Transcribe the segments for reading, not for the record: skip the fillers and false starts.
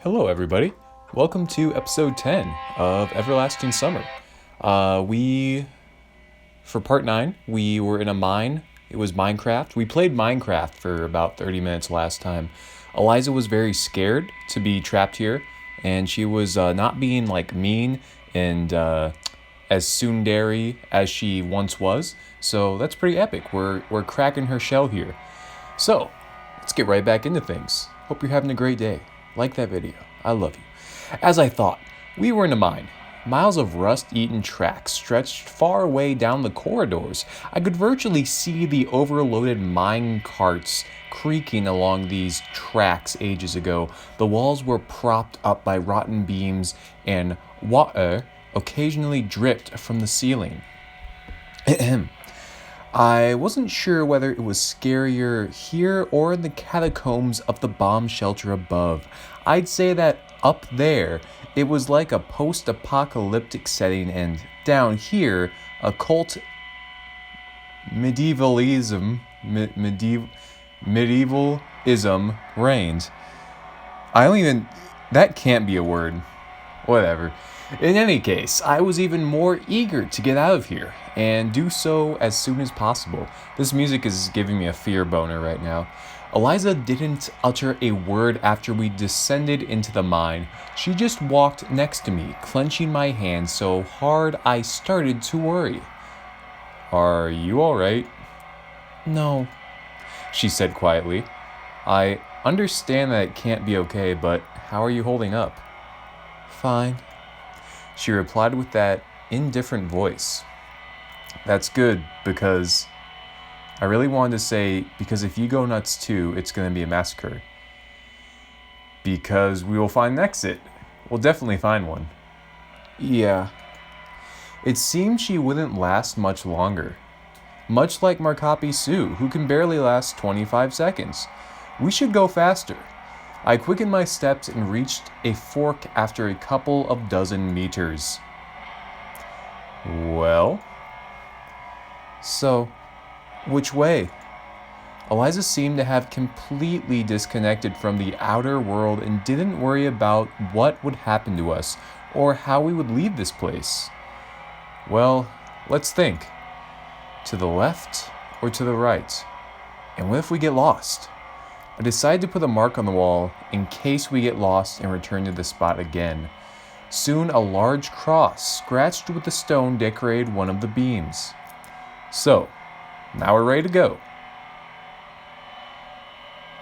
Hello, everybody. Welcome to episode 10 of Everlasting Summer. For part 9, we were in a mine. It was Minecraft. We played Minecraft for about 30 minutes last time. Eliza was very scared to be trapped here, and she was not being mean and as tsundere as she once was. So that's pretty epic. We're cracking her shell here. So let's get right back into things. Hope you're having a great day. Like that video. I love you. As I thought, we were in a mine. Miles of rust-eaten tracks stretched far away down the corridors. I could virtually see the overloaded mine carts creaking along these tracks ages ago. The walls were propped up by rotten beams, and water occasionally dripped from the ceiling. I wasn't sure whether it was scarier here or in the catacombs of the bomb shelter above. I'd say that up there, it was like a post-apocalyptic setting, and down here, occult medievalism reigned. That can't be a word. Whatever. In any case, I was even more eager to get out of here, and do so as soon as possible. This music is giving me a fear boner right now. Eliza didn't utter a word after we descended into the mine. She just walked next to me, clenching my hand so hard I started to worry. "Are you alright?" "No," she said quietly. "I understand that it can't be okay, but how are you holding up?" "Fine," she replied with that indifferent voice. That's good, because I really wanted to say, because if you go nuts too, it's going to be a massacre. Because we will find an exit. We'll definitely find one. Yeah. It seemed she wouldn't last much longer. Much like Markapi Sue, who can barely last 25 seconds. We should go faster. I quickened my steps and reached a fork after a couple of dozen meters. Well? So, which way? Eliza seemed to have completely disconnected from the outer world and didn't worry about what would happen to us or how we would leave this place. Well, let's think. To the left or to the right? And what if we get lost? I decided to put a mark on the wall in case we get lost and return to the spot again. Soon a large cross, scratched with the stone, decorated one of the beams. So, now we're ready to go.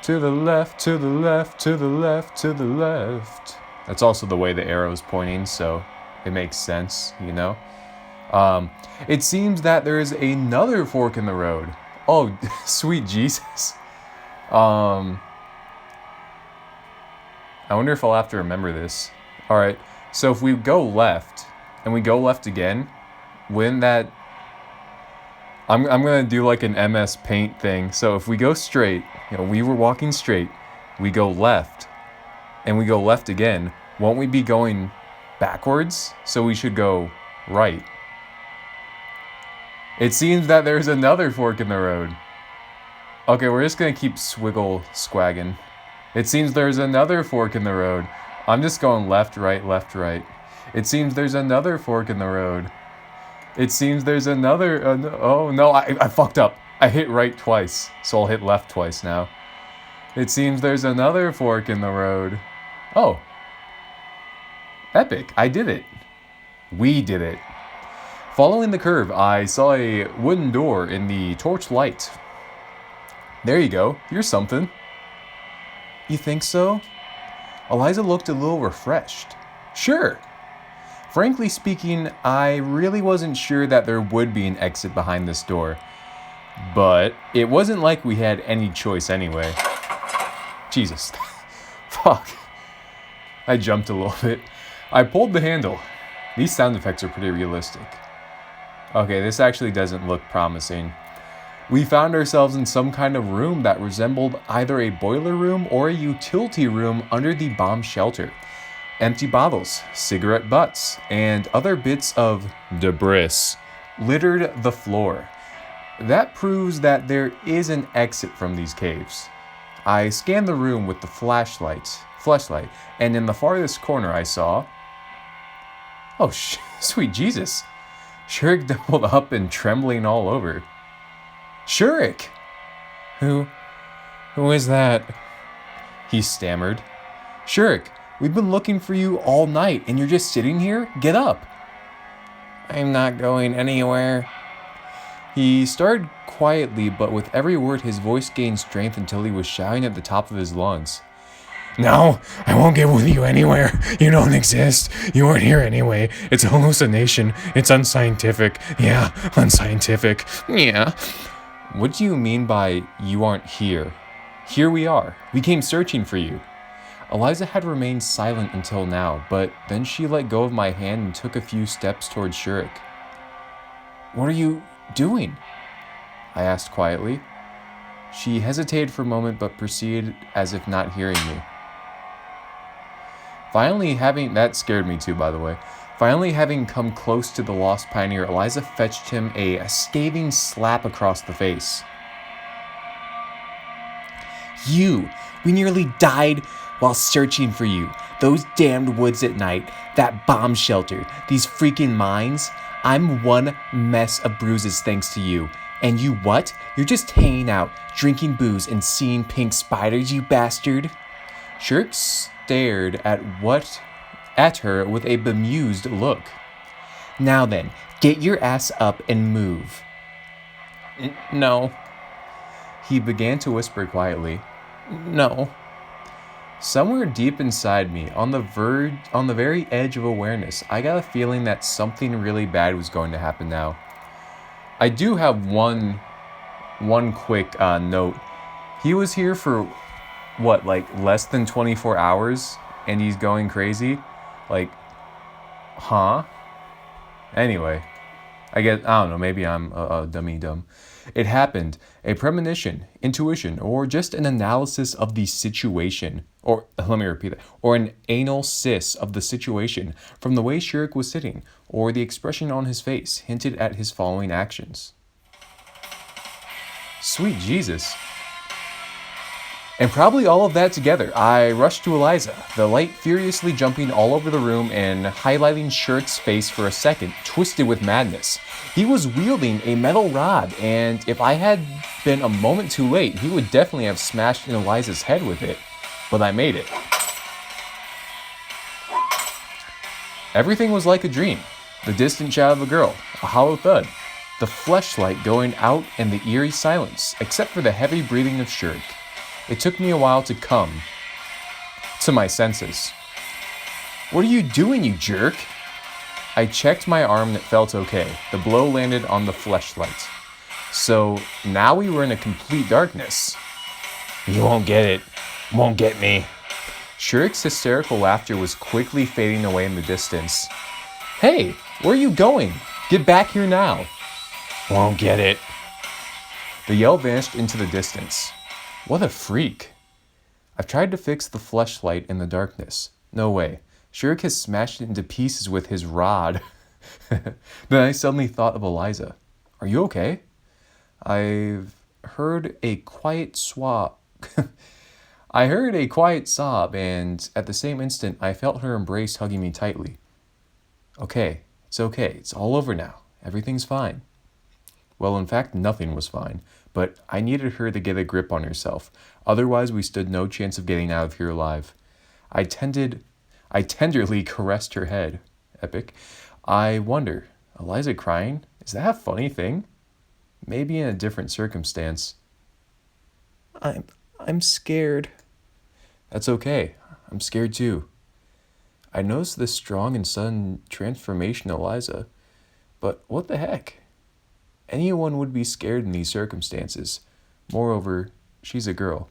To the left, to the left, to the left, to the left. That's also the way the arrow's pointing, so it makes sense, you know? It seems that there is another fork in the road. Oh, sweet Jesus. I wonder if I'll have to remember this. Alright, so if we go left, and we go left again, wouldn't that... I'm gonna do like an MS Paint thing. So if we go straight, we were walking straight, we go left, and we go left again, won't we be going backwards? So we should go right. It seems that there's another fork in the road. Okay, we're just gonna keep squagging. It seems there's another fork in the road. I'm just going left, right, left, right. It seems there's another fork in the road. It seems there's another... oh, no, I fucked up. I hit right twice, so I'll hit left twice now. It seems there's another fork in the road. Oh. Epic. I did it. We did it. Following the curve, I saw a wooden door in the torch light. There you go. You're something. You think so? Eliza looked a little refreshed. Sure. Frankly speaking, I really wasn't sure that there would be an exit behind this door. But it wasn't like we had any choice anyway. Jesus. Fuck. I jumped a little bit. I pulled the handle. These sound effects are pretty realistic. Okay, this actually doesn't look promising. We found ourselves in some kind of room that resembled either a boiler room or a utility room under the bomb shelter. Empty bottles, cigarette butts, and other bits of debris littered the floor. That proves that there is an exit from these caves. I scanned the room with the flashlight, and in the farthest corner I saw... Oh, sweet Jesus. Shurik doubled up and trembling all over. Shurik! Who is that? He stammered. Shurik, we've been looking for you all night and you're just sitting here? Get up. I'm not going anywhere. He started quietly, but with every word his voice gained strength until he was shouting at the top of his lungs. No, I won't get with you anywhere. You don't exist. You weren't here anyway. It's a hallucination. It's unscientific. Yeah, unscientific. Yeah. What do you mean by you aren't here? Here we are. We came searching for you. Eliza had remained silent until now, but then she let go of my hand and took a few steps towards Shurik. What are you doing? I asked quietly. She hesitated for a moment but proceeded as if not hearing me. That scared me too, by the way. Finally having come close to the lost pioneer, Eliza fetched him a scathing slap across the face. We nearly died while searching for you. Those damned woods at night, that bomb shelter, these freaking mines. I'm one mess of bruises thanks to you. And you what? You're just hanging out, drinking booze and seeing pink spiders, you bastard. Shurik stared at her with a bemused look. Now then, get your ass up and move. No. He began to whisper quietly. No. Somewhere deep inside me, on the very edge of awareness, I got a feeling that something really bad was going to happen now. I do have one quick note. He was here for less than 24 hours, and he's going crazy? Huh? Anyway, I don't know, maybe I'm a dummy. It happened. A premonition, intuition, or just an analysis of the situation. Or, let me repeat that. Or an analysis of the situation from the way Shurik was sitting, or the expression on his face hinted at his following actions. Sweet Jesus. And probably all of that together, I rushed to Eliza, the light furiously jumping all over the room and highlighting Shurik's face for a second, twisted with madness. He was wielding a metal rod, and if I had been a moment too late, he would definitely have smashed in Eliza's head with it. But I made it. Everything was like a dream. The distant shout of a girl, a hollow thud, the fleshlight going out, and the eerie silence, except for the heavy breathing of Shurik. It took me a while to come to my senses. What are you doing, you jerk? I checked my arm and it felt okay. The blow landed on the fleshlight. So now we were in a complete darkness. You won't get it. Won't get me. Shurik's hysterical laughter was quickly fading away in the distance. Hey, where are you going? Get back here now. Won't get it. The yell vanished into the distance. What a freak. I've tried to fix the fleshlight in the darkness. No way. Shurik has smashed it into pieces with his rod. Then I suddenly thought of Eliza. Are you okay? I've heard a quiet I heard a quiet sob, and at the same instant, I felt her embrace hugging me tightly. Okay, it's all over now. Everything's fine. Well, in fact, nothing was fine, but I needed her to get a grip on herself. Otherwise, we stood no chance of getting out of here alive. I tenderly caressed her head. Epic. I wonder, Eliza crying? Is that a funny thing? Maybe in a different circumstance. I'm scared. That's okay. I'm scared too. I noticed this strong and sudden transformation in Eliza, but what the heck? Anyone would be scared in these circumstances. Moreover, she's a girl.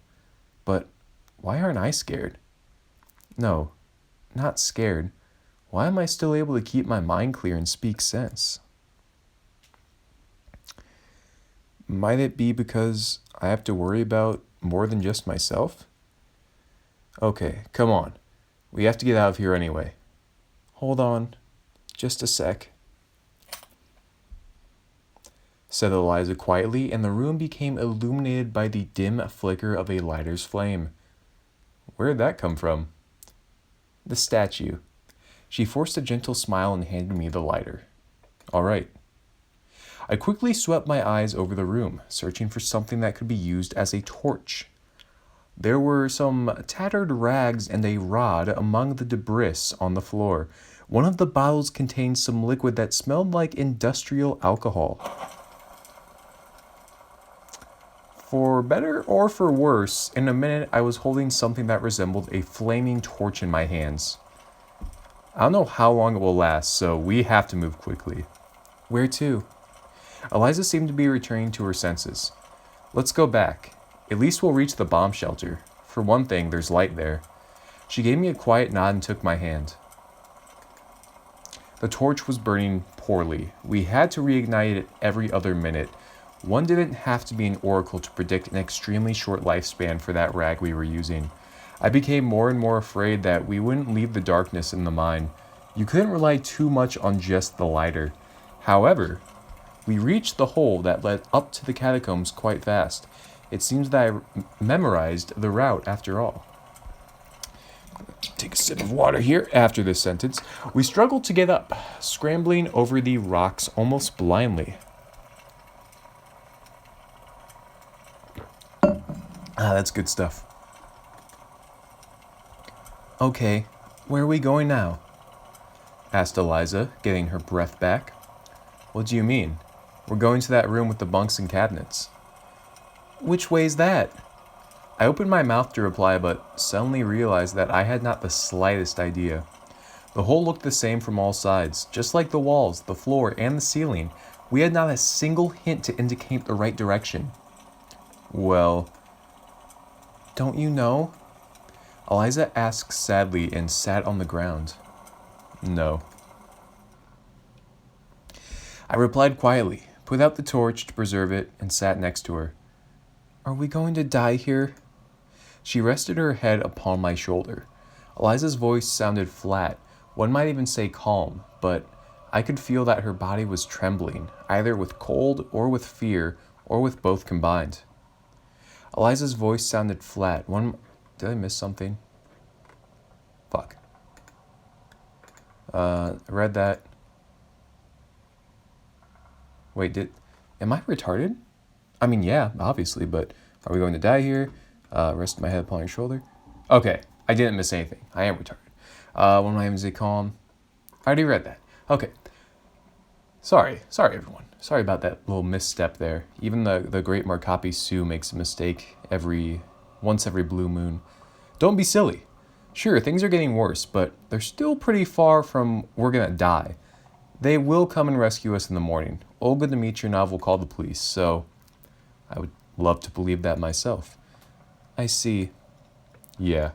But why aren't I scared? No, not scared. Why am I still able to keep my mind clear and speak sense? Might it be because I have to worry about more than just myself? Okay, come on. We have to get out of here anyway. Hold on. Just a sec. said Eliza quietly, and the room became illuminated by the dim flicker of a lighter's flame. Where'd that come from? The statue. She forced a gentle smile and handed me the lighter. All right. I quickly swept my eyes over the room, searching for something that could be used as a torch. There were some tattered rags and a rod among the debris on the floor. One of the bottles contained some liquid that smelled like industrial alcohol. For better or for worse, in a minute I was holding something that resembled a flaming torch in my hands. I don't know how long it will last, so we have to move quickly. Where to? Eliza seemed to be returning to her senses. Let's go back. At least we'll reach the bomb shelter. For one thing, there's light there. She gave me a quiet nod and took my hand. The torch was burning poorly. We had to reignite it every other minute. One didn't have to be an oracle to predict an extremely short lifespan for that rag we were using. I became more and more afraid that we wouldn't leave the darkness in the mine. You couldn't rely too much on just the lighter. However, we reached the hole that led up to the catacombs quite fast. It seems that I memorized the route after all. Take a sip of water here after this sentence. We struggled to get up, scrambling over the rocks almost blindly. That's good stuff. Okay, where are we going now? Asked Eliza, getting her breath back. What do you mean? We're going to that room with the bunks and cabinets. Which way's that? I opened my mouth to reply, but suddenly realized that I had not the slightest idea. The hole looked the same from all sides, just like the walls, the floor, and the ceiling. We had not a single hint to indicate the right direction. Well, don't you know? Eliza asked sadly and sat on the ground. No. I replied quietly, put out the torch to preserve it, and sat next to her. Are we going to die here? She rested her head upon my shoulder. Eliza's voice sounded flat, one might even say calm, but I could feel that her body was trembling, either with cold or with fear, or with both combined. Eliza's voice sounded flat. Did I miss something? Fuck. I read that. Wait, am I retarded? I mean, yeah, obviously, but are we going to die here? Rest my head upon your shoulder. Okay, I didn't miss anything. I am retarded. When I am say calm. I already read that. Okay. Sorry everyone. Sorry about that little misstep there. Even the great Markapi Sue makes a mistake once every blue moon. Don't be silly. Sure, things are getting worse, but they're still pretty far from we're gonna die. They will come and rescue us in the morning. Olga Dmitrievna will call the police, so I would love to believe that myself. I see. Yeah.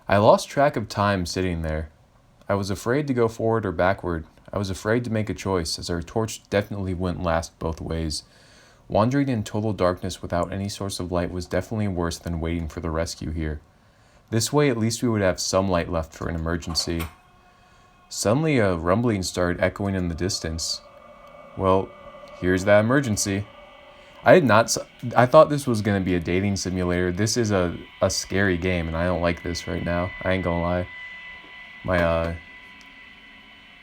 I lost track of time sitting there. I was afraid to go forward or backward. I was afraid to make a choice, as our torch definitely wouldn't last both ways. Wandering in total darkness without any source of light was definitely worse than waiting for the rescue here. This way, at least we would have some light left for an emergency. Suddenly, a rumbling started echoing in the distance. Well, here's that emergency. I thought this was going to be a dating simulator. This is a scary game, and I don't like this right now. I ain't gonna lie. My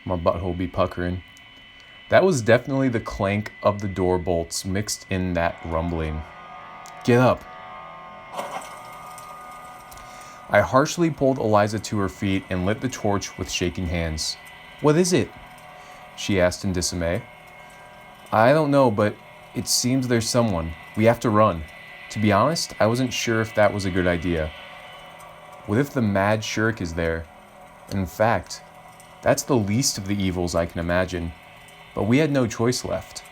butthole be puckering. That was definitely the clank of the door bolts mixed in that rumbling. Get up. I harshly pulled Eliza to her feet and lit the torch with shaking hands. What is it? She asked in dismay. I don't know, but it seems there's someone. We have to run. To be honest, I wasn't sure if that was a good idea. What if the mad Shurik is there? In fact, that's the least of the evils I can imagine. But we had no choice left.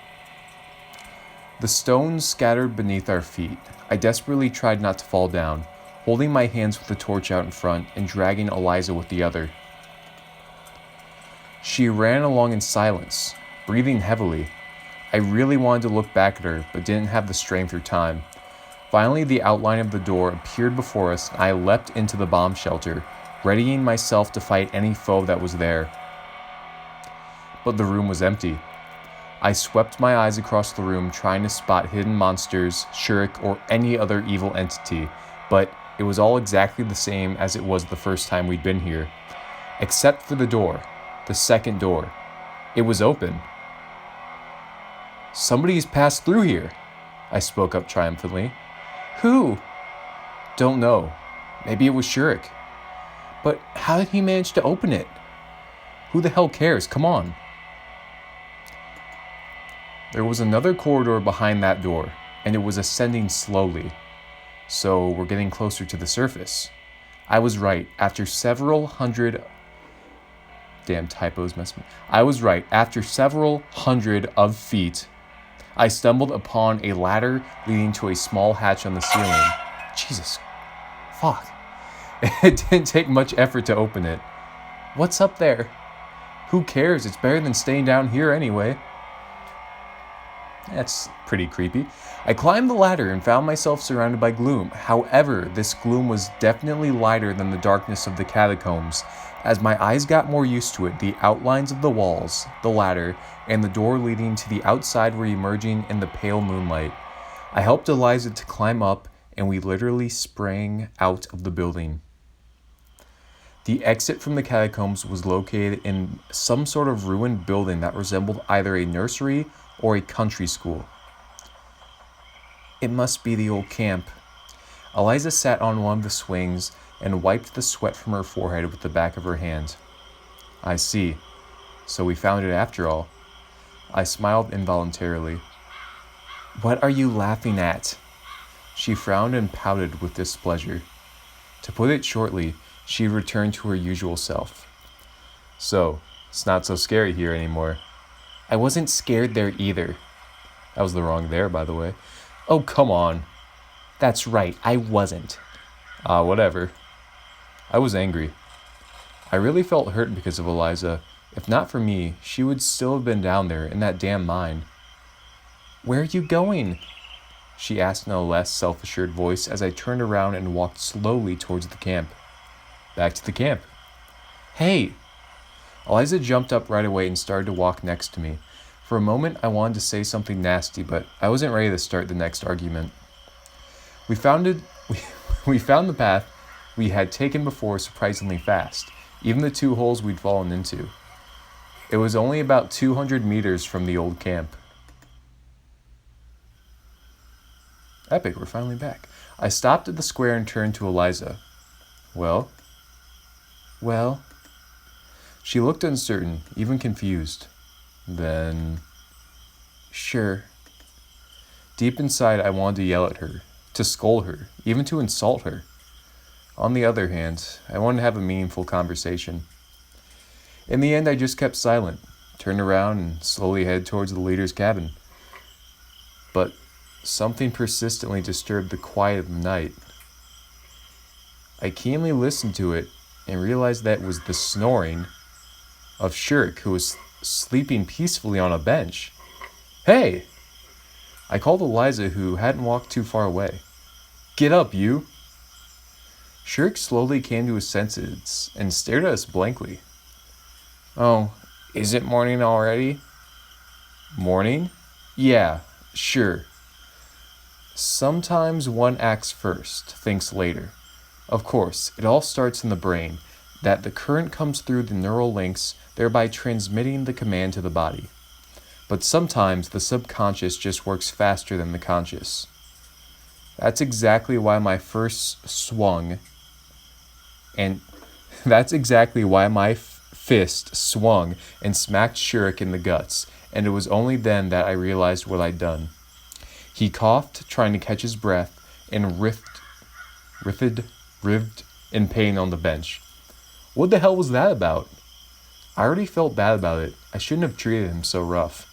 The stones scattered beneath our feet. I desperately tried not to fall down, holding my hands with the torch out in front and dragging Eliza with the other. She ran along in silence, breathing heavily. I really wanted to look back at her, but didn't have the strength or time. Finally, the outline of the door appeared before us, and I leapt into the bomb shelter, readying myself to fight any foe that was there. but the room was empty. I swept my eyes across the room trying to spot hidden monsters, Shurik, or any other evil entity, but it was all exactly the same as it was the first time we'd been here. Except for the door, the second door. It was open. "Somebody's passed through here," I spoke up triumphantly. "Who?" "Don't know. Maybe it was Shurik." "But how did he manage to open it?" "Who the hell cares? Come on." There was another corridor behind that door, and it was ascending slowly. So we're getting closer to the surface. I was right. After several hundred... Damn typos mess me. I was right. After several hundred of feet, I stumbled upon a ladder leading to a small hatch on the ceiling. Jesus. Fuck. It didn't take much effort to open it. "What's up there?" "Who cares? It's better than staying down here anyway." That's pretty creepy. I climbed the ladder and found myself surrounded by gloom. However, this gloom was definitely lighter than the darkness of the catacombs. As my eyes got more used to it, the outlines of the walls, the ladder, and the door leading to the outside were emerging in the pale moonlight. I helped Eliza to climb up, and we literally sprang out of the building. The exit from the catacombs was located in some sort of ruined building that resembled either a nursery or a country school. "It must be the old camp." Eliza sat on one of the swings and wiped the sweat from her forehead with the back of her hand. "I see. So we found it after all." I smiled involuntarily. "What are you laughing at?" She frowned and pouted with displeasure. To put it shortly, she returned to her usual self. "So, it's not so scary here anymore." "I wasn't scared there either." That was the wrong there, by the way. "Oh, come on." "That's right, I wasn't." Whatever. I was angry. I really felt hurt because of Eliza. If not for me, she would still have been down there in that damn mine. "Where are you going?" she asked in a less self-assured voice as I turned around and walked slowly towards the camp. "Back to the camp." "Hey!" Eliza jumped up right away and started to walk next to me. For a moment, I wanted to say something nasty, but I wasn't ready to start the next argument. We found the path we had taken before surprisingly fast, even the 2 holes we'd fallen into. It was only about 200 meters from the old camp. Epic, we're finally back. I stopped at the square and turned to Eliza. "Well?" "Well?" She looked uncertain, even confused. "Then..." "Sure." Deep inside, I wanted to yell at her, to scold her, even to insult her. On the other hand, I wanted to have a meaningful conversation. In the end, I just kept silent, turned around, and slowly headed towards the leader's cabin. But something persistently disturbed the quiet of the night. I keenly listened to it and realized that it was the snoring of Shurik, who was sleeping peacefully on a bench. "Hey!" I called Eliza, who hadn't walked too far away. "Get up, you!" Shurik slowly came to his senses and stared at us blankly. "Oh, is it morning already?" "Morning? Yeah, sure." Sometimes one acts first, thinks later. Of course, it all starts in the brain, that the current comes through the neural links, thereby transmitting the command to the body. But sometimes the subconscious just works faster than the conscious. That's exactly why my fist swung and smacked Shurik in the guts, and it was only then that I realized what I'd done. He coughed, trying to catch his breath, and writhed in pain on the bench. What the hell was that about? I already felt bad about it. I shouldn't have treated him so rough.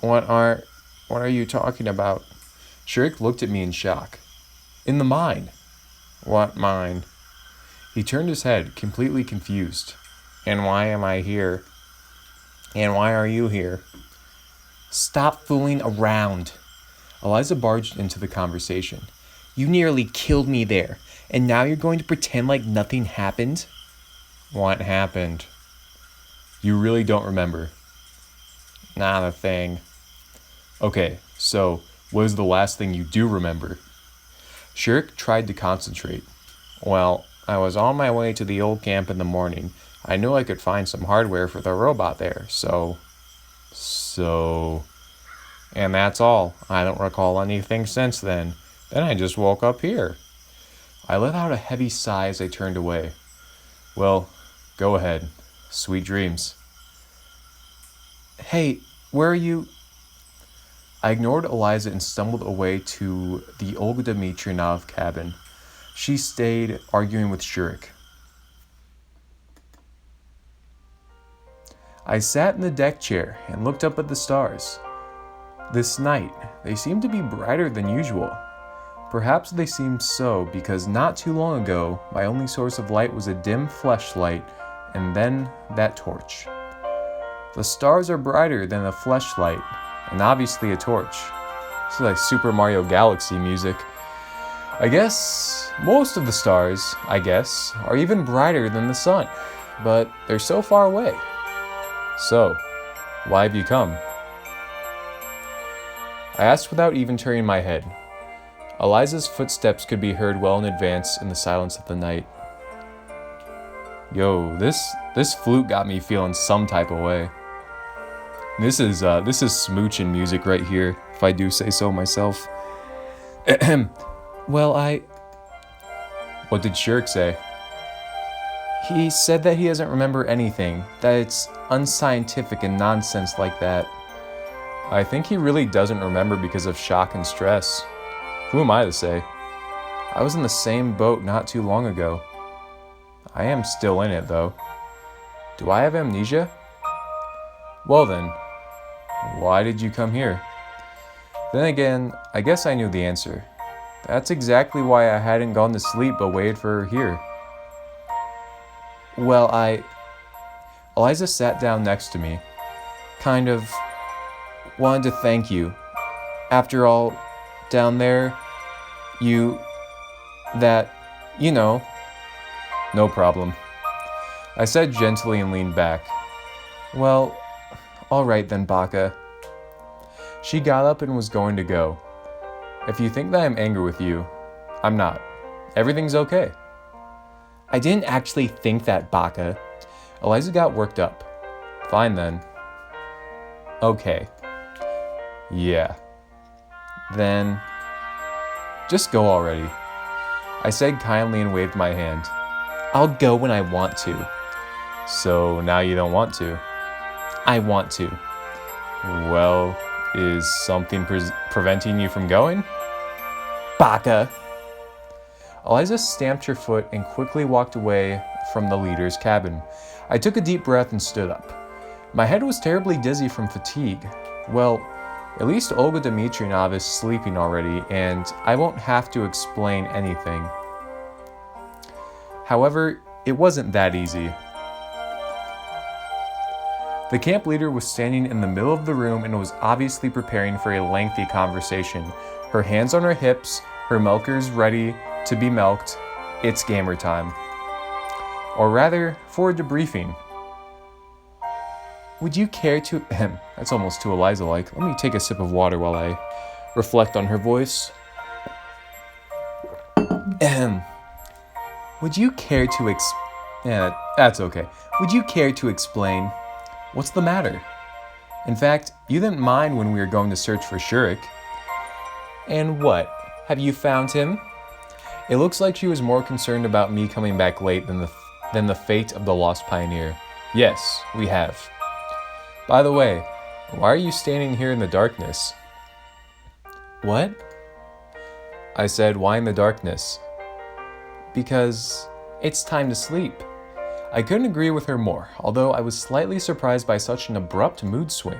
What are you talking about?" Shurik looked at me in shock. "In the mine." "What mine?" He turned his head, completely confused. "And why am I here? And why are you here?" "Stop fooling around." Eliza barged into the conversation. "You nearly killed me there, and now you're going to pretend like nothing happened?" "What happened?" "You really don't remember." Not a thing. Okay, so what is the last thing you do remember? Shurik tried to concentrate. Well, I was on my way to the old camp in the morning. I knew I could find some hardware for the robot there, so... And that's all. I don't recall anything since then. Then I just woke up here. I let out a heavy sigh as I turned away. Well, go ahead. Sweet dreams. Hey, where are you? I ignored Eliza and stumbled away to the Olga Dmitrievna cabin. She stayed arguing with Shurik. I sat in the deck chair and looked up at the stars. This night, they seemed to be brighter than usual. Perhaps they seemed so because not too long ago, my only source of light was a dim fleshlight and then that torch. The stars are brighter than a fleshlight and obviously a torch. This is like Super Mario Galaxy music. I guess most of the stars, are even brighter than the sun, but they're so far away. So, why have you come? I asked without even turning my head. Eliza's footsteps could be heard well in advance in the silence of the night. Yo, this flute got me feeling some type of way. This is smooching music right here, if I do say so myself. Well, What did Shurik say? He said that he doesn't remember anything, that it's unscientific and nonsense like that. I think he really doesn't remember because of shock and stress. Who am I to say? I was in the same boat not too long ago. I am still in it, though. Do I have amnesia? Well then, why did you come here? Then again, I guess I knew the answer. That's exactly why I hadn't gone to sleep but waited for her here. Well, Eliza sat down next to me. Kind of wanted to thank you. After all, down there, you know. No problem. I said gently and leaned back. Well, all right then, Baka. She got up and was going to go. If you think that I'm angry with you, I'm not. Everything's okay. I didn't actually think that, Baka. Eliza got worked up. Fine then. Okay. Yeah. Then, just go already. I said kindly and waved my hand. I'll go when I want to. So now you don't want to? I want to. Well, is something preventing you from going? Baka! Eliza stamped her foot and quickly walked away from the leader's cabin. I took a deep breath and stood up. My head was terribly dizzy from fatigue. Well, at least Olga Dmitrievna is sleeping already, and I won't have to explain anything. However, it wasn't that easy. The camp leader was standing in the middle of the room and was obviously preparing for a lengthy conversation. Her hands on her hips, her milkers ready to be milked. It's gamer time. Or rather, for a debriefing. Would you care to... That's almost too Eliza-like. Let me take a sip of water while I reflect on her voice. Would you care to that's okay. Would you care to explain? What's the matter? In fact, you didn't mind when we were going to search for Shurik. And what? Have you found him? It looks like she was more concerned about me coming back late than the fate of the lost pioneer. Yes, we have. By the way, why are you standing here in the darkness? What? I said, why in the darkness? Because it's time to sleep. I couldn't agree with her more, although I was slightly surprised by such an abrupt mood swing.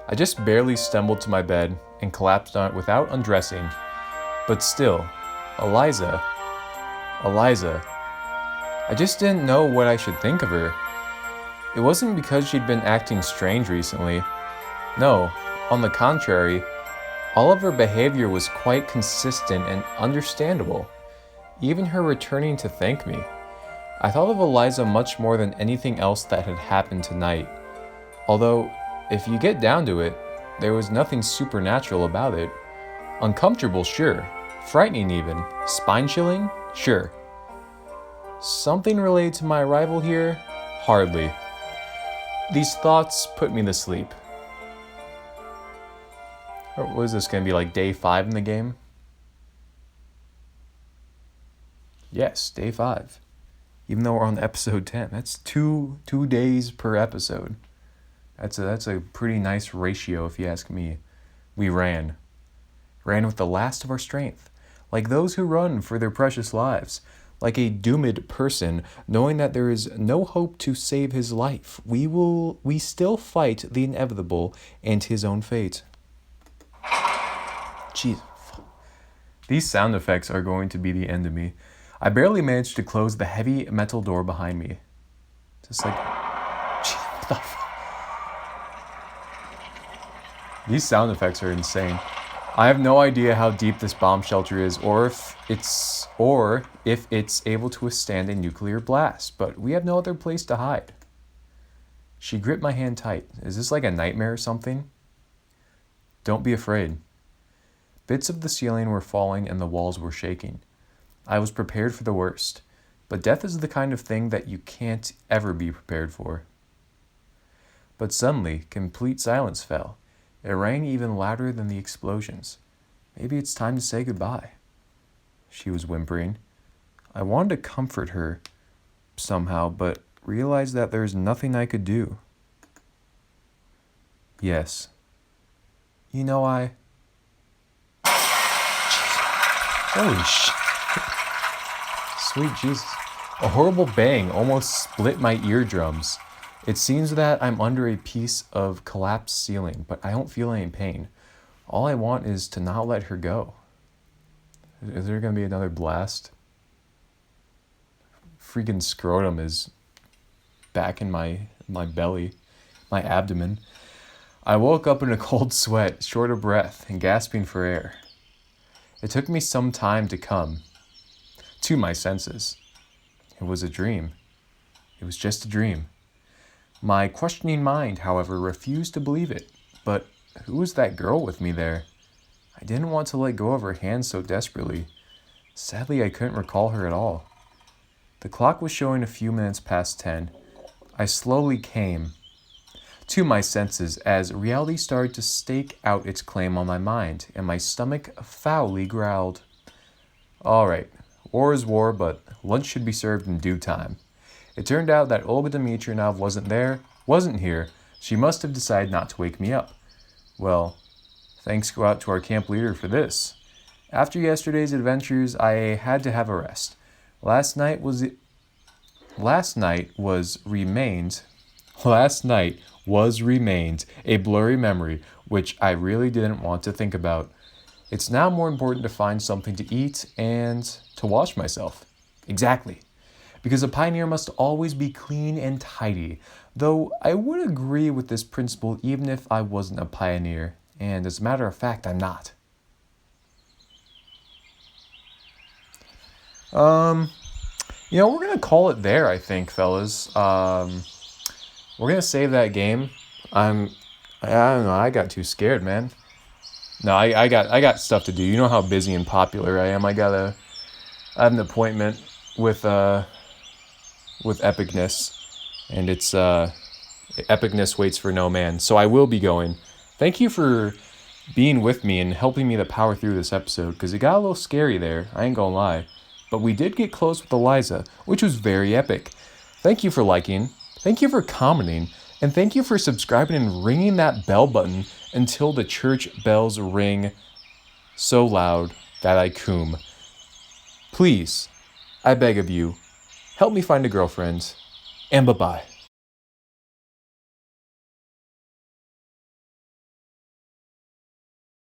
I just barely stumbled to my bed and collapsed on it without undressing. But still, Eliza, I just didn't know what I should think of her. It wasn't because she'd been acting strange recently. No, on the contrary, all of her behavior was quite consistent and understandable. Even her returning to thank me. I thought of Eliza much more than anything else that had happened tonight. Although, if you get down to it, there was nothing supernatural about it. Uncomfortable, sure. Frightening even. Spine-chilling? Sure. Something related to my arrival here? Hardly. These thoughts put me to sleep. Or what is this going to be, like day 5 in the game? Yes, day 5. Even though we're on episode 10. That's two days per episode. That's a pretty nice ratio if you ask me. We ran with the last of our strength, like those who run for their precious lives, like a doomed person knowing that there is no hope to save his life. We still fight the inevitable and his own fate. Jeez. These sound effects are going to be the end of me. I barely managed to close the heavy metal door behind me. Just like, what the fuck? These sound effects are insane. I have no idea how deep this bomb shelter is, or if it's able to withstand a nuclear blast, but we have no other place to hide. She gripped my hand tight. Is this like a nightmare or something? Don't be afraid. Bits of the ceiling were falling and the walls were shaking. I was prepared for the worst, but death is the kind of thing that you can't ever be prepared for. But suddenly, complete silence fell. It rang even louder than the explosions. Maybe it's time to say goodbye. She was whimpering. I wanted to comfort her somehow, but realized that there was nothing I could do. Yes. You know, Holy shit. Sweet Jesus. A horrible bang almost split my eardrums. It seems that I'm under a piece of collapsed ceiling, but I don't feel any pain. All I want is to not let her go. Is there going to be another blast? Freaking scrotum is back in my belly, my abdomen. I woke up in a cold sweat, short of breath, and gasping for air. It took me some time to come to my senses. It was a dream. It was just a dream. My questioning mind, however, refused to believe it. But who was that girl with me there? I didn't want to let go of her hand so desperately. Sadly, I couldn't recall her at all. The clock was showing a few minutes past 10. I slowly came to my senses as reality started to stake out its claim on my mind, and my stomach foully growled. All right, war is war, but lunch should be served in due time. It turned out that Olga Dmitrievna wasn't here. She must have decided not to wake me up. Well, thanks go out to our camp leader for this. After yesterday's adventures, I had to have a rest. Last night was remained a blurry memory, which I really didn't want to think about. It's now more important to find something to eat and to wash myself. Exactly. Because a pioneer must always be clean and tidy, though I would agree with this principle even if I wasn't a pioneer, and as a matter of fact, I'm not. We're gonna call it there, I think, fellas. We're gonna save that game. I don't know, I got too scared, man. No, I got stuff to do. You know how busy and popular I am. I have an appointment with epicness, and it's epicness waits for no man. So I will be going. Thank you for being with me and helping me to power through this episode, because it got a little scary there, I ain't gonna lie. But we did get close with Eliza, which was very epic. Thank you for liking, thank you for commenting, and thank you for subscribing and ringing that bell button until the church bells ring so loud that I coom. Please, I beg of you, help me find a girlfriend, and bye-bye.